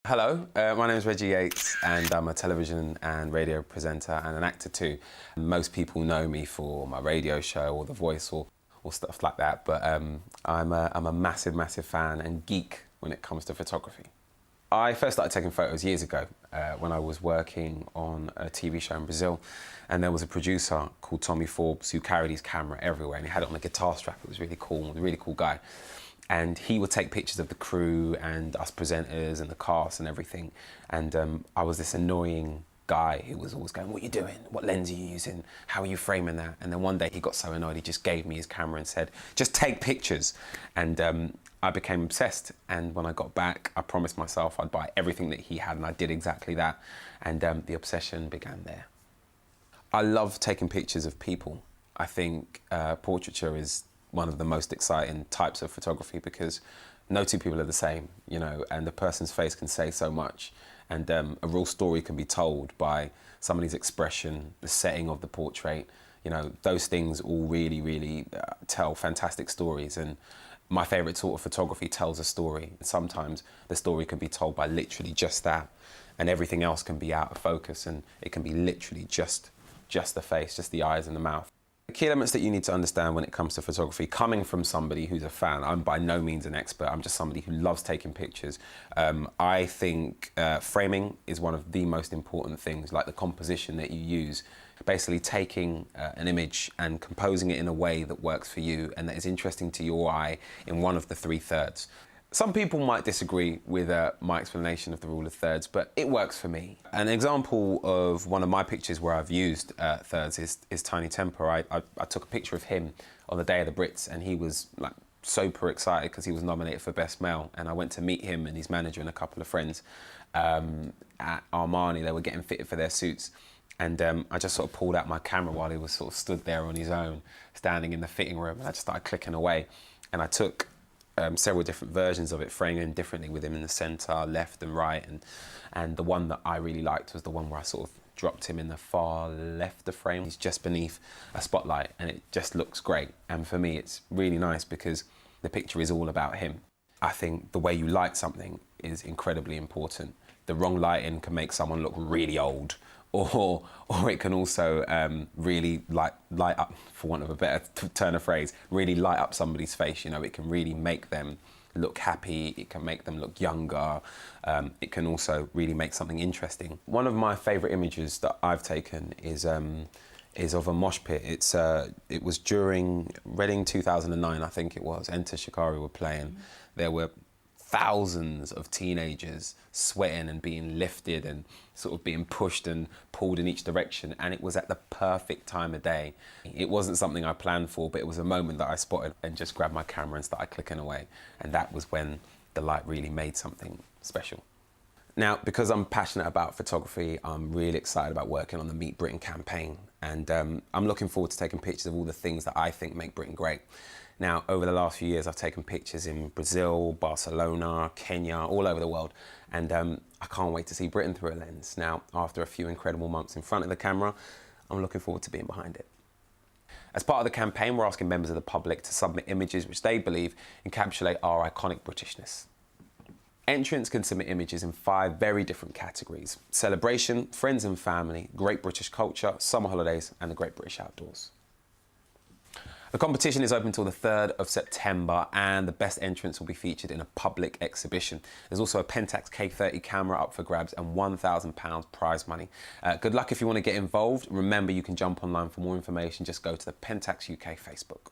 Hello, my name is Reggie Yates and I'm a television and radio presenter and an actor too. Most people know me for my radio show or The Voice or stuff like that, but I'm a massive, massive fan and geek when it comes to photography. I first started taking photos years ago when I was working on a TV show in Brazil, and there was a producer called Tommy Forbes who carried his camera everywhere and he had it on a guitar strap. It was really cool, a really cool guy. And he would take pictures of the crew and us presenters and the cast and everything. And I was this annoying guy who was always going, "What are you doing? What lens are you using? How are you framing that?" And then one day he got so annoyed, he just gave me his camera and said, "Just take pictures." And I became obsessed. And when I got back, I promised myself I'd buy everything that he had, and I did exactly that. And the obsession began there. I love taking pictures of people. I think portraiture is one of the most exciting types of photography because no two people are the same, you know, and the person's face can say so much. And a real story can be told by somebody's expression, the setting of the portrait. You know, those things all really, really tell fantastic stories. And my favorite sort of photography tells a story. Sometimes the story can be told by literally just that, and everything else can be out of focus, and it can be literally just the face, just the eyes and the mouth. The key elements that you need to understand when it comes to photography, coming from somebody who's a fan, I'm by no means an expert, I'm just somebody who loves taking pictures. I think framing is one of the most important things, like the composition that you use. Basically taking an image and composing it in a way that works for you and that is interesting to your eye in one of the 3/3. Some people might disagree with my explanation of the rule of thirds, but it works for me. An example of one of my pictures where I've used thirds is Tiny Temper. I took a picture of him on the day of the Brits, and he was like super excited because he was nominated for Best Male, and I went to meet him and his manager and a couple of friends at Armani. They were getting fitted for their suits, and I just sort of pulled out my camera while he was sort of stood there on his own, standing in the fitting room, and I just started clicking away, and I took several different versions of it, framing differently with him in the centre, left and right, and the one that I really liked was the one where I sort of dropped him in the far left of the frame. He's just beneath a spotlight and it just looks great. And for me it's really nice because the picture is all about him. I think the way you light something is incredibly important. The wrong lighting can make someone look really old, or it can also really light up, for want of a better turn of phrase, really light up somebody's face. You know, it can really make them look happy, it can make them look younger, it can also really make something interesting. One of my favourite images that I've taken is of a mosh pit. It was during Reading 2009, I think it was. Enter Shikari were playing. There were thousands of teenagers sweating and being lifted and sort of being pushed and pulled in each direction, and it was at the perfect time of day. It wasn't something I planned for, but it was a moment that I spotted and just grabbed my camera and started clicking away, and that was when the light really made something special. Now, because I'm passionate about photography, I'm really excited about working on the Meet Britain campaign, and I'm looking forward to taking pictures of all the things that I think make Britain great. Now, over the last few years, I've taken pictures in Brazil, Barcelona, Kenya, all over the world, and I can't wait to see Britain through a lens. Now, after a few incredible months in front of the camera, I'm looking forward to being behind it. As part of the campaign, we're asking members of the public to submit images which they believe encapsulate our iconic Britishness. Entrants can submit images in 5 very different categories: celebration, friends and family, great British culture, summer holidays, and the great British outdoors. The competition is open until the 3rd of September, and the best entrants will be featured in a public exhibition. There's also a PENTAX K-30 camera up for grabs and £1,000 prize money. Good luck if you want to get involved. Remember, you can jump online for more information. Just go to the PENTAX UK Facebook.